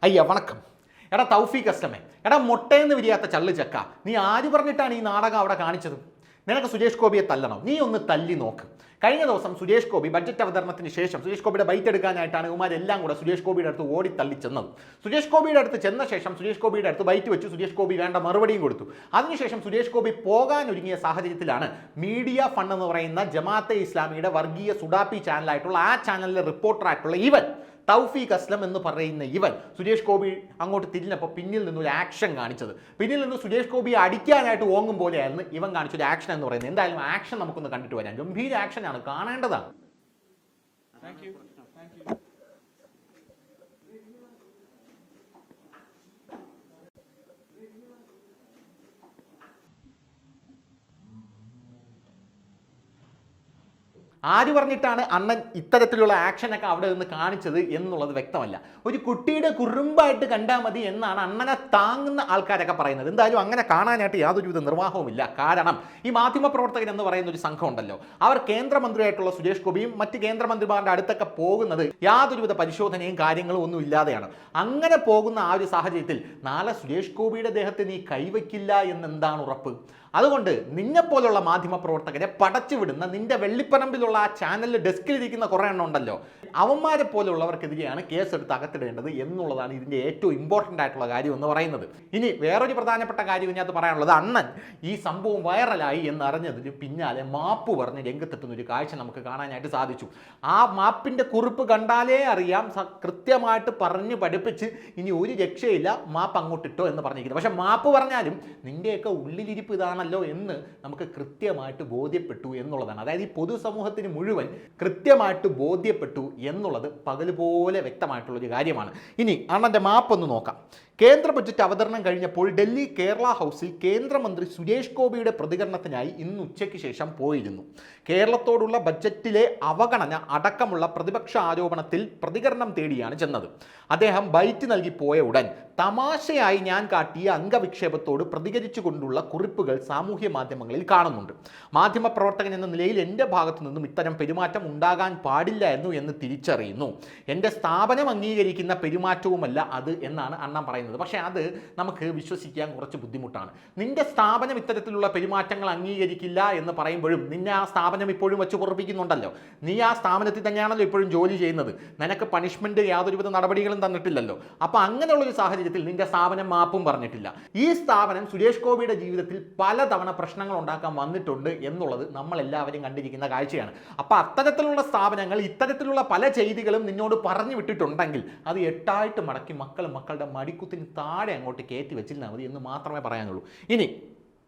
അയ്യ വണക്കം. എടാ തൗഫീഖ് അസ്ലമേ, എടാ മൊട്ടയെന്ന് വിരിയാത്ത ചള്ളു ചക്ക, നീ ആര് പറഞ്ഞിട്ടാണ് ഈ നാടകം അവിടെ കാണിച്ചത്? നിനക്ക് സുരേഷ് ഗോപിയെ തല്ലണം, നീ ഒന്ന് തല്ലി നോക്ക്. കഴിഞ്ഞ ദിവസം സുരേഷ് ഗോപി ബഡ്ജറ്റ് അവതരണത്തിന് ശേഷം സുരേഷ് ഗോപിയുടെ ബൈറ്റ് എടുക്കാനായിട്ടാണ് ഇവന്മാരെല്ലാം കൂടെ സുരേഷ് ഗോപിയുടെ അടുത്ത് ഓടി തള്ളി ചെന്നത്. സുരേഷ് ഗോപിയുടെ അടുത്ത് ചെന്ന ശേഷം സുരേഷ് ഗോപിയുടെ അടുത്ത് ബൈറ്റ് വെച്ചു. സുരേഷ് ഗോപി വേണ്ട മറുപടിയും കൊടുത്തു. അതിനുശേഷം സുരേഷ് ഗോപി പോകാൻ ഒരുങ്ങിയ സാഹചര്യത്തിലാണ് മീഡിയ ഫണ്ട് എന്ന് പറയുന്ന ജമാഅത്തെ ഇസ്ലാമിയുടെ വർഗീയ സുഡാപ്പി ചാനലായിട്ടുള്ള ആ ചാനലിലെ റിപ്പോർട്ടറായിട്ടുള്ള ഇവൻ തൗഫീഖ് അസ്ലം എന്ന് പറയുന്ന ഇവൻ സുരേഷ് ഗോപി അങ്ങോട്ട് തിരിഞ്ഞപ്പോൾ പിന്നിൽ നിന്നൊരു ആക്ഷൻ കാണിച്ചത്. പിന്നിൽ നിന്ന് സുരേഷ് ഗോപിയെ അടിക്കാനായിട്ട് ഓങ്ങും പോലെയായിരുന്നു ഇവൻ കാണിച്ചൊരു ആക്ഷൻ എന്ന് പറയുന്നത്. എന്തായാലും ആക്ഷൻ നമുക്കൊന്ന് കണ്ടിട്ട് വരാം. ഗംഭീര ആക്ഷനാണ്, കാണേണ്ടതാണ്. ആര് പറഞ്ഞിട്ടാണ് അണ്ണൻ ഇത്തരത്തിലുള്ള ആക്ഷനൊക്കെ അവിടെ നിന്ന് കാണിച്ചത് എന്നുള്ളത് വ്യക്തമല്ല. ഒരു കുട്ടിയുടെ കുറുമ്പായിട്ട് കണ്ടാൽ മതി എന്നാണ് അണ്ണനെ താങ്ങുന്ന ആൾക്കാരൊക്കെ പറയുന്നത്. എന്തായാലും അങ്ങനെ കാണാനായിട്ട് യാതൊരുവിധ നിർവാഹവുമില്ല. കാരണം ഈ മാധ്യമപ്രവർത്തകൻ എന്ന് പറയുന്ന ഒരു സംഘം ഉണ്ടല്ലോ, അവർ കേന്ദ്രമന്ത്രിയായിട്ടുള്ള സുരേഷ് ഗോപിയും മറ്റ് കേന്ദ്രമന്ത്രിമാരുടെ അടുത്തൊക്കെ പോകുന്നത് യാതൊരുവിധ പരിശോധനയും കാര്യങ്ങളും ഒന്നും ഇല്ലാതെയാണ്. അങ്ങനെ പോകുന്ന ആ ഒരു സാഹചര്യത്തിൽ നാളെ സുരേഷ് ഗോപിയുടെ ദേഹത്ത് നീ കൈവയ്ക്കില്ല എന്നെന്താണ് ഉറപ്പ്? അതുകൊണ്ട് നിന്നെപ്പോലുള്ള മാധ്യമപ്രവർത്തകരെ പടച്ചുവിടുന്ന നിന്റെ വെള്ളിപ്പറമ്പിലുള്ള ആ ചാനലിൽ ഡെസ്കിലിരിക്കുന്ന കുറേ എണ്ണം ഉണ്ടല്ലോ, അവന്മാരെ പോലുള്ളവർക്കെതിരെയാണ് കേസെടുത്ത് അകത്തിടേണ്ടത് എന്നുള്ളതാണ് ഇതിൻ്റെ ഏറ്റവും ഇമ്പോർട്ടൻ്റ് ആയിട്ടുള്ള കാര്യം എന്ന് പറയുന്നത്. ഇനി വേറൊരു പ്രധാനപ്പെട്ട കാര്യം ഇതിനകത്ത് പറയാനുള്ളത്, അണ്ണൻ ഈ സംഭവം വൈറലായി എന്നറിഞ്ഞതിന് പിന്നാലെ മാപ്പ് പറഞ്ഞ് രംഗത്തെത്തുന്ന ഒരു കാഴ്ച നമുക്ക് കാണാനായിട്ട് സാധിച്ചു. ആ മാപ്പിൻ്റെ കുറിപ്പ് കണ്ടാലേ അറിയാം, കൃത്യമായിട്ട് പറഞ്ഞ് പഠിപ്പിച്ച് ഇനി ഒരു രക്ഷയില്ല, മാപ്പ് അങ്ങോട്ടിട്ടോ എന്ന് പറഞ്ഞിരിക്കുന്നത്. പക്ഷെ മാപ്പ് പറഞ്ഞാലും നിൻ്റെയൊക്കെ ഉള്ളിലിരിപ്പ് ഇതാണ് എന്ന് നമുക്ക് കൃത്യമായിട്ട് ബോധ്യപ്പെട്ടു എന്നുള്ളതാണ്. അതായത് ഈ പൊതുസമൂഹത്തിന് മുഴുവൻ കൃത്യമായിട്ട് ബോധ്യപ്പെട്ടു എന്നുള്ളത് പകലുപോലെ വ്യക്തമായിട്ടുള്ളൊരു കാര്യമാണ്. ഇനി അണ്ണൻ്റെ മാപ്പ് ഒന്ന് നോക്കാം. കേന്ദ്ര ബഡ്ജറ്റ് അവതരണം കഴിഞ്ഞപ്പോൾ ഡൽഹി കേരള ഹൗസിൽ കേന്ദ്രമന്ത്രി സുരേഷ് ഗോപിയുടെ പ്രതികരണത്തിനായി ഇന്ന് ഉച്ചയ്ക്ക് ശേഷം പോയിരുന്നു. കേരളത്തോടുള്ള ബഡ്ജറ്റിലെ അവഗണന അടക്കമുള്ള പ്രതിപക്ഷ ആരോപണത്തിൽ പ്രതികരണം തേടിയാണ് ചെന്നത്. അദ്ദേഹം ബൈറ്റ് നൽകി പോയ ഉടൻ തമാശയായി ഞാൻ കാട്ടിയ അംഗവിക്ഷേപത്തോട് പ്രതികരിച്ചുകൊണ്ടുള്ള കുറിപ്പുകൾ സാമൂഹ്യ മാധ്യമങ്ങളിൽ കാണുന്നുണ്ട്. മാധ്യമപ്രവർത്തകൻ എന്ന നിലയിൽ എൻ്റെ ഭാഗത്തു നിന്നും ഇത്തരം പെരുമാറ്റം ഉണ്ടാകാൻ പാടില്ലായിരുന്നു എന്ന് തിരിച്ചറിയുന്നു. എൻ്റെ സ്ഥാപനം അംഗീകരിക്കുന്ന പെരുമാറ്റവുമല്ല അത് എന്നാണ് അണ്ണൻ പറയുന്നത്. പക്ഷേ അത് നമുക്ക് വിശ്വസിക്കാൻ കുറച്ച് ബുദ്ധിമുട്ടാണ്. നിന്റെ സ്ഥാപനം ഇത്തരത്തിലുള്ള പെരുമാറ്റങ്ങൾ അംഗീകരിക്കില്ല എന്ന് പറയുമ്പോഴും നിന്നെ ആ സ്ഥാപനം ഇപ്പോഴും വെച്ച് പൊറപ്പിക്കുന്നുണ്ടല്ലോ. നീ ആ സ്ഥാപനത്തിൽ തന്നെയാണല്ലോ ഇപ്പോഴും ജോലി ചെയ്യുന്നത്. നിനക്ക് പണിഷ്മെന്റ് യാതൊരുവിധ നടപടികളും തന്നിട്ടില്ലല്ലോ. അപ്പോൾ അങ്ങനെയുള്ളൊരു സാഹചര്യത്തിൽ നിന്റെ സ്ഥാപനം മാപ്പും പറഞ്ഞിട്ടില്ല. ഈ സ്ഥാപനം സുരേഷ് ഗോപിയുടെ ജീവിതത്തിൽ പലതവണ പ്രശ്നങ്ങൾ ഉണ്ടാക്കാൻ വന്നിട്ടുണ്ട് എന്നുള്ളത് നമ്മൾ എല്ലാവരും കണ്ടിരിക്കുന്ന കാഴ്ചയാണ്. അപ്പോൾ അത്തരത്തിലുള്ള സ്ഥാപനങ്ങൾ ഇത്തരത്തിലുള്ള പല ചെയ്തികളും നിന്നോട് പറഞ്ഞു വിട്ടിട്ടുണ്ടെങ്കിൽ അത് എട്ടായിട്ട് മടക്കി മക്കളുടെ മടിക്കുത്തിന് താഴെ അങ്ങോട്ട് കയറ്റി വെച്ചിരുന്നാൽ മതി എന്ന് മാത്രമേ പറയാനുള്ളൂ. ഇനി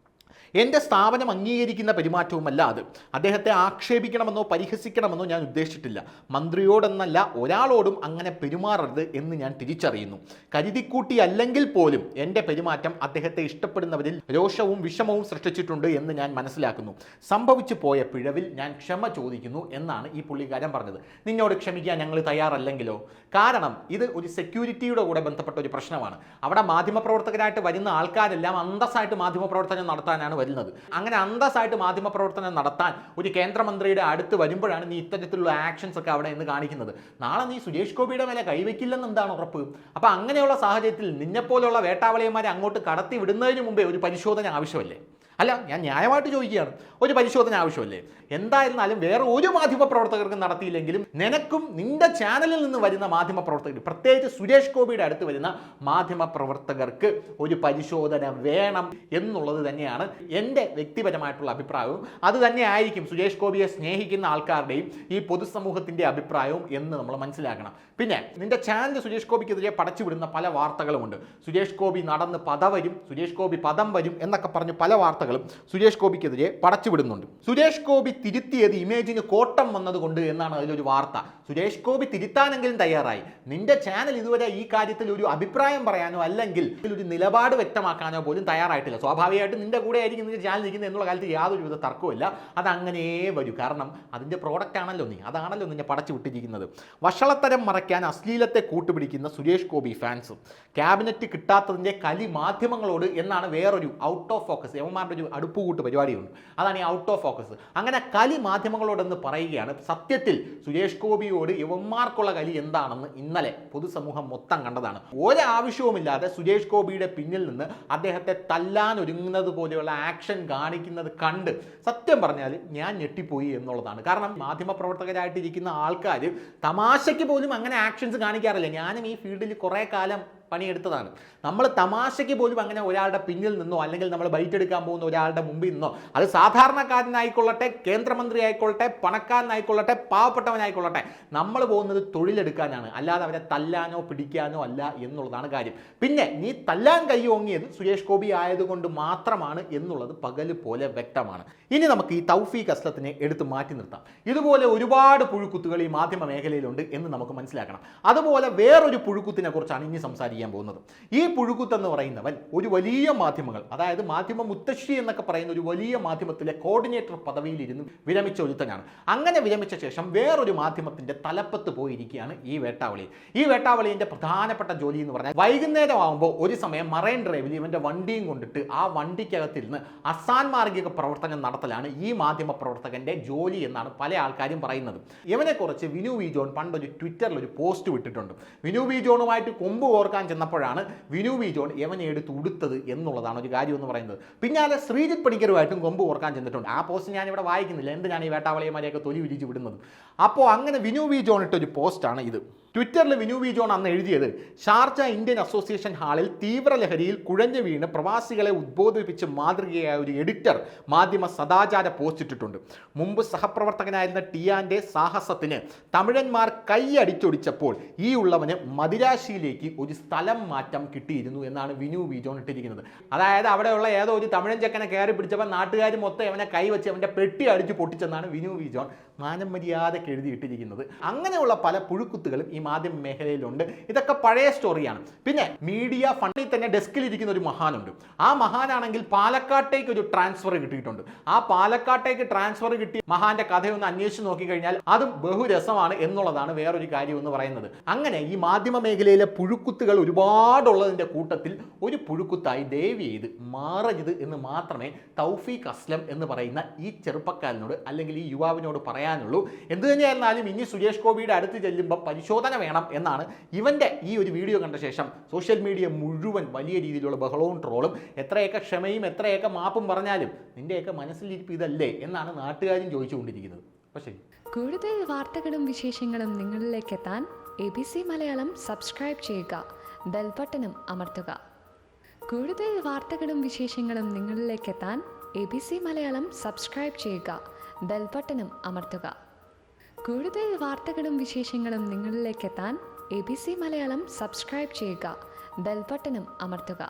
എൻ്റെ സ്ഥാപനം അംഗീകരിക്കുന്ന പെരുമാറ്റവുമല്ല അത്. അദ്ദേഹത്തെ ആക്ഷേപിക്കണമെന്നോ പരിഹസിക്കണമെന്നോ ഞാൻ ഉദ്ദേശിച്ചിട്ടില്ല. മന്ത്രിയോടെന്നല്ല ഒരാളോടും അങ്ങനെ പെരുമാറരുത് എന്ന് ഞാൻ തിരിച്ചറിയുന്നു. കരുതിക്കൂട്ടി അല്ലെങ്കിൽ പോലും എൻ്റെ പെരുമാറ്റം അദ്ദേഹത്തെ ഇഷ്ടപ്പെടുന്നവരിൽ രോഷവും വിഷമവും സൃഷ്ടിച്ചിട്ടുണ്ട് എന്ന് ഞാൻ മനസ്സിലാക്കുന്നു. സംഭവിച്ചു പോയ പിഴവിൽ ഞാൻ ക്ഷമ ചോദിക്കുന്നു എന്നാണ് ഈ പുള്ളിക്കാരൻ പറഞ്ഞത്. നിന്നോട് ക്ഷമിക്കാൻ ഞങ്ങൾ തയ്യാറല്ലെങ്കിലോ? കാരണം ഇത് ഒരു സെക്യൂരിറ്റിയുടെ കൂടെ ബന്ധപ്പെട്ട ഒരു പ്രശ്നമാണ്. അവിടെ മാധ്യമപ്രവർത്തകരായിട്ട് വരുന്ന ആൾക്കാരെല്ലാം അന്തസ്സായിട്ട് മാധ്യമപ്രവർത്തനം നടത്താനാണ് വരുന്നത്. അങ്ങനെ അന്തസ്സായിട്ട് മാധ്യമപ്രവർത്തനം നടത്താൻ ഒരു കേന്ദ്രമന്ത്രിയുടെ അടുത്ത് വരുമ്പോഴാണ് നീ ഇത്തരത്തിലുള്ള ആക്ഷൻസ് ഒക്കെ അവിടെ നിന്ന് കാണിക്കുന്നത്. നാളെ നീ സുരേഷ് ഗോപിയുടെ മേലെ കൈവയ്ക്കില്ലെന്ന് എന്താണ് ഉറപ്പ്? അപ്പോൾ അങ്ങനെയുള്ള സാഹചര്യത്തിൽ നിന്നെപ്പോലെയുള്ള വേട്ടാവളിയന്മാരെ അങ്ങോട്ട് കടത്തി വിടുന്നതിന് മുമ്പേ ഒരു പരിശോധന ആവശ്യമല്ലേ? അല്ല, ഞാൻ ന്യായമായിട്ട് ചോദിക്കുകയാണ്, ഒരു പരിശോധന ആവശ്യമല്ലേ? എന്തായിരുന്നാലും വേറെ ഒരു മാധ്യമപ്രവർത്തകർക്കും നടത്തിയില്ലെങ്കിലും നിനക്കും നിന്റെ ചാനലിൽ നിന്ന് വരുന്ന മാധ്യമപ്രവർത്തകർ, പ്രത്യേകിച്ച് സുരേഷ് ഗോപിയുടെ അടുത്ത് വരുന്ന മാധ്യമപ്രവർത്തകർക്ക് ഒരു പരിശോധന വേണം എന്നുള്ളത് തന്നെയാണ് എൻ്റെ വ്യക്തിപരമായിട്ടുള്ള അഭിപ്രായവും. അത് തന്നെയായിരിക്കും സുരേഷ് ഗോപിയെ സ്നേഹിക്കുന്ന ആൾക്കാരുടെയും ഈ പൊതുസമൂഹത്തിൻ്റെ അഭിപ്രായവും എന്ന് നമ്മൾ മനസ്സിലാക്കണം. പിന്നെ നിന്റെ ചാനൽ സുരേഷ് ഗോപിക്കെതിരെ പടച്ചുവിടുന്ന പല വാർത്തകളുമുണ്ട്. സുരേഷ് ഗോപി നടന്ന് പദവരും, സുരേഷ് ഗോപി പദം വരും എന്നൊക്കെ പറഞ്ഞ് പല വാർത്തകളും സുരേഷ് ഗോപിക്കെതിരെ പടച്ചുവിടുന്നുണ്ട്. സുരേഷ് ഗോപി തിരുത്തിയത് ഇമേജിന് കോട്ടം വന്നതുകൊണ്ട് എന്നാണ് അതിലൊരു വാർത്ത. സുരേഷ് ഗോപി തിരുത്താനെങ്കിലും തയ്യാറായി. നിന്റെ ചാനൽ ഇതുവരെ ഈ കാര്യത്തിൽ ഒരു അഭിപ്രായം പറയാനോ അല്ലെങ്കിൽ ഒരു നിലപാട് വ്യക്തമാക്കാനോ പോലും തയ്യാറായിട്ടില്ല. സ്വാഭാവികമായിട്ടും നിന്റെ കൂടെ ആയിരിക്കും നിന്റെ ചാനൽ ഇരിക്കുന്നത് എന്നുള്ള കാര്യത്തിൽ യാതൊരുവിധ തർക്കവുമില്ല. അതങ്ങനെ വരൂ. കാരണം അതിൻ്റെ പ്രോഡക്റ്റ് ആണല്ലോ നീ, അതാണല്ലോ നിന്നെ പടച്ചു വിട്ടിരിക്കുന്നത്. വഷളത്തരം മറയ്ക്കാൻ അശ്ലീലത്തെ കൂട്ടുപിടിക്കുന്ന സുരേഷ് ഗോപി ഫാൻസും ക്യാബിനറ്റ് കിട്ടാത്തതിൻ്റെ കലി മാധ്യമങ്ങളോട് എന്നാണ് വേറൊരു ഔട്ട് ഓഫ് ഫോക്കസ് യവന്മാരുടെ ഒരു അടുപ്പുകൂട്ട് പരിപാടിയുണ്ട്, അതാണ് ഈ ഔട്ട് ഓഫ് ഫോക്കസ്. അങ്ങനെ കലി മാധ്യമങ്ങളോടെന്ന് പറയുകയാണ്. സത്യത്തിൽ സുരേഷ് ഗോപിയോട് യവന്മാർക്കുള്ള കലി എന്താണെന്ന് ഇന്നലെ പൊതുസമൂഹം മൊത്തം കണ്ടതാണ്. ഒരാവശ്യവുമില്ലാതെ സുരേഷ് ഗോപിയുടെ പിന്നിൽ നിന്ന് അദ്ദേഹത്തെ തല്ലാൻ ഒരുങ്ങുന്നത് പോലെയുള്ള ആക്ഷൻ കാണിക്കുന്നത് കണ്ട് സത്യം പറഞ്ഞാൽ ഞാൻ ഞെട്ടിപ്പോയി എന്നുള്ളതാണ്. കാരണം മാധ്യമപ്രവർത്തകരായിട്ടിരിക്കുന്ന ആൾക്കാർ തമാശയ്ക്ക് പോലും അങ്ങനെ ആക്ഷൻസ് കാണിക്കാറില്ല. ഞാനും ഈ ഫീൽഡിൽ കുറേ കാലം പണിയെടുത്തതാണ്. നമ്മൾ തമാശയ്ക്ക് പോലും അങ്ങനെ ഒരാളുടെ പിന്നിൽ നിന്നോ അല്ലെങ്കിൽ നമ്മൾ ബൈറ്റ് എടുക്കാൻ പോകുന്ന ഒരാളുടെ മുമ്പിൽ നിന്നോ, അത് സാധാരണക്കാരനായിക്കൊള്ളട്ടെ, കേന്ദ്രമന്ത്രി ആയിക്കൊള്ളട്ടെ, പണക്കാരനായിക്കൊള്ളട്ടെ, പാവപ്പെട്ടവനായിക്കൊള്ളട്ടെ, നമ്മൾ പോകുന്നത് തൊഴിലെടുക്കാനാണ്, അല്ലാതെ അവരെ തല്ലാനോ പിടിക്കാനോ അല്ല എന്നുള്ളതാണ് കാര്യം. പിന്നെ നീ തല്ലാൻ കൈ ഓങ്ങിയത് സുരേഷ് ഗോപി ആയതുകൊണ്ട് മാത്രമാണ് എന്നുള്ളത് പകല് പോലെ വ്യക്തമാണ്. ഇനി നമുക്ക് ഈ തൗഫീഖ് അസ്ലത്തിനെ എടുത്ത് മാറ്റി നിർത്താം. ഇതുപോലെ ഒരുപാട് പുഴുക്കുത്തുകൾ ഈ മാധ്യമ മേഖലയിലുണ്ട് എന്ന് നമുക്ക് മനസ്സിലാക്കണം. അതുപോലെ വേറൊരു പുഴുക്കുത്തിനെ കുറിച്ചാണ് ഇനി സംസാരിക്കാൻ പോകുന്നത്. ഈ പുഴുക്കുത്ത് എന്ന് പറയുന്നവൻ ഒരു വലിയ മാധ്യമങ്ങൾ, അതായത് മാധ്യമ മുത്തശ്ശി എന്നൊക്കെ പറയുന്ന ഒരു വലിയ മാധ്യമത്തിലെ കോർഡിനേറ്റർ പദവിയിലിരുന്ന് വിരമിച്ച ഒരുത്തനാണ്. അങ്ങനെ വിരമിച്ച ശേഷം വേറൊരു മാധ്യമത്തിന്റെ തലപ്പത്ത് പോയിരിക്കുകയാണ് ഈ വേട്ടാവളി. ഈ വേട്ടാവളിന്റെ പ്രധാനപ്പെട്ട ജോലി എന്ന് പറഞ്ഞാൽ വൈകുന്നേരം ആകുമ്പോൾ ഒരു സമയം മറൈൻ ഡ്രൈവിൽ ഇവന്റെ വണ്ടിയും കൊണ്ടിട്ട് ആ വണ്ടിക്കകത്തിരുന്ന് അസാൻമാർഗിക പ്രവർത്തനം നടത്തലാണ് ഈ മാധ്യമ പ്രവർത്തകന്റെ ജോലി എന്നാണ് പല ആൾക്കാരും പറയുന്നത്. ഇവനെ കുറിച്ച് വിനു വി ജോൺ പണ്ടൊരു ട്വിറ്ററിൽ ഒരു പോസ്റ്റ് വിട്ടിട്ടുണ്ട്. വിനു വി ജോണുമായിട്ട് കൊമ്പ് കോർക്കാൻ ചെന്നപ്പോഴാണ് വിനു വി ജോൺ യവനെ എടുത്ത് ഉടുത്തത് എന്നുള്ളതാണ് ഒരു കാര്യം എന്ന് പറയുന്നത്. പിന്നാലെ ശ്രീജിത്ത് പണിക്കരുമായിട്ടും കൊമ്പ് കോർക്കാൻ ചെന്നിട്ടുണ്ട്. ആ പോസ്റ്റ് ഞാനിവിടെ വായിക്കുന്നില്ല, എന്തിനാണ് ഈ വേട്ടാവളിയന്മാരെയൊക്കെ തൊലി വിരിച്ച് വിടുന്നത്. അപ്പോൾ അങ്ങനെ വിനു വി ജോൺ ഇട്ടൊരു പോസ്റ്റാണ് ഇത്. ട്വിറ്ററിൽ വിനു വി ജോൺ അന്ന് എഴുതിയത്, ഷാർജ ഇന്ത്യൻ അസോസിയേഷൻ ഹാളിൽ തീവ്രലഹരിയിൽ കുഴഞ്ഞു വീണ് പ്രവാസികളെ ഉദ്ബോധിപ്പിച്ച് മാതൃകയായ ഒരു എഡിറ്റർ മാധ്യമ സദാചാര പോസ്റ്റ് ഇട്ടിട്ടുണ്ട്. മുമ്പ് സഹപ്രവർത്തകനായിരുന്ന ടിയാന്റെ സാഹസത്തിന് തമിഴന്മാർ കൈയടിച്ചൊടിച്ചപ്പോൾ ഈ ഉള്ളവന് മദിരാശിയിലേക്ക് ഒരു സ്ഥലം മാറ്റം കിട്ടിയിരുന്നു എന്നാണ് വിനു വി ജോൺ ഇട്ടിരിക്കുന്നത്. അതായത് അവിടെയുള്ള ഏതോ ഒരു തമിഴൻ ചെക്കനെ കയറി പിടിച്ചപ്പോൾ നാട്ടുകാർ മൊത്തം അവനെ കൈവച്ച് അവൻ്റെ പെട്ടി അടിച്ച് പൊട്ടിച്ചെന്നാണ് വിനു വി ജോൺ മാനം മര്യാദയ്ക്ക് എഴുതിയിട്ടിരിക്കുന്നത്. അങ്ങനെയുള്ള പല പുഴുക്കുത്തുകളും ഈ മാധ്യമ മേഖലയിലുണ്ട്. ഇതൊക്കെ പഴയ സ്റ്റോറിയാണ്. പിന്നെ മീഡിയ ഫണ്ടിൽ തന്നെ ഡെസ്കിലിരിക്കുന്ന ഒരു മഹാനുണ്ട്. ആ മഹാനാണെങ്കിൽ പാലക്കാട്ടേക്ക് ഒരു ട്രാൻസ്ഫർ കിട്ടിയിട്ടുണ്ട്. ആ പാലക്കാട്ടേക്ക് ട്രാൻസ്ഫർ കിട്ടിയ മഹാന്റെ കഥയൊന്ന് അന്വേഷിച്ച് നോക്കിക്കഴിഞ്ഞാൽ അതും ബഹുരസമാണ് എന്നുള്ളതാണ് വേറൊരു കാര്യം എന്ന് പറയുന്നത്. അങ്ങനെ ഈ മാധ്യമ മേഖലയിലെ പുഴുക്കുത്തുകൾ ഒരുപാടുള്ളതിൻ്റെ കൂട്ടത്തിൽ ഒരു പുഴുക്കുത്തായി ദയവ് ചെയ്ത് മാറരുത് എന്ന് മാത്രമേ തൗഫീഖ് അസ്ലം എന്ന് പറയുന്ന ഈ ചെറുപ്പക്കാരനോട് അല്ലെങ്കിൽ ഈ യുവാവിനോട് പറയാനുള്ളൂ. എന്തു തന്നെയായിരുന്നാലും ഇനി സുരേഷ് ഗോപിയുടെ അടുത്ത് ചെല്ലുമ്പോൾ പരിശോധന വേണം എന്നാണ് ഇവൻ്റെ ഈ ഒരു വീഡിയോ കണ്ട ശേഷം സോഷ്യൽ മീഡിയ മുഴുവൻ വലിയ രീതിയിലുള്ള ബഹളവും ട്രോളും. എത്രയൊക്കെ ക്ഷമയും എത്രയൊക്കെ മാപ്പും പറഞ്ഞാലും നിൻ്റെയൊക്കെ മനസ്സിലിരിപ്പ് ഇതല്ലേ എന്നാണ് നാട്ടുകാരും ചോദിച്ചുകൊണ്ടിരിക്കുന്നത്. അപ്പോൾ ശരി, കൂടുതൽ വാർത്തകളും വിശേഷങ്ങളും നിങ്ങളിലേക്ക് എത്താൻ ABC മലയാളം സബ്സ്ക്രൈബ് ചെയ്യുക, ബെൽ ബട്ടണും അമർത്തുക. കൂടുതൽ വാർത്തകളും വിശേഷങ്ങളും നിങ്ങളിലേക്ക് എത്താൻ ABC മലയാളം സബ്സ്ക്രൈബ് ചെയ്യുക, ബെൽ ബട്ടണും അമർത്തുക. കൂടുതൽ വാർത്തകളും വിശേഷങ്ങളും നിങ്ങളിലേക്ക് എത്താൻ ABC മലയാളം സബ്സ്ക്രൈബ് ചെയ്യുക, ബെൽ ബട്ടണും അമർത്തുക.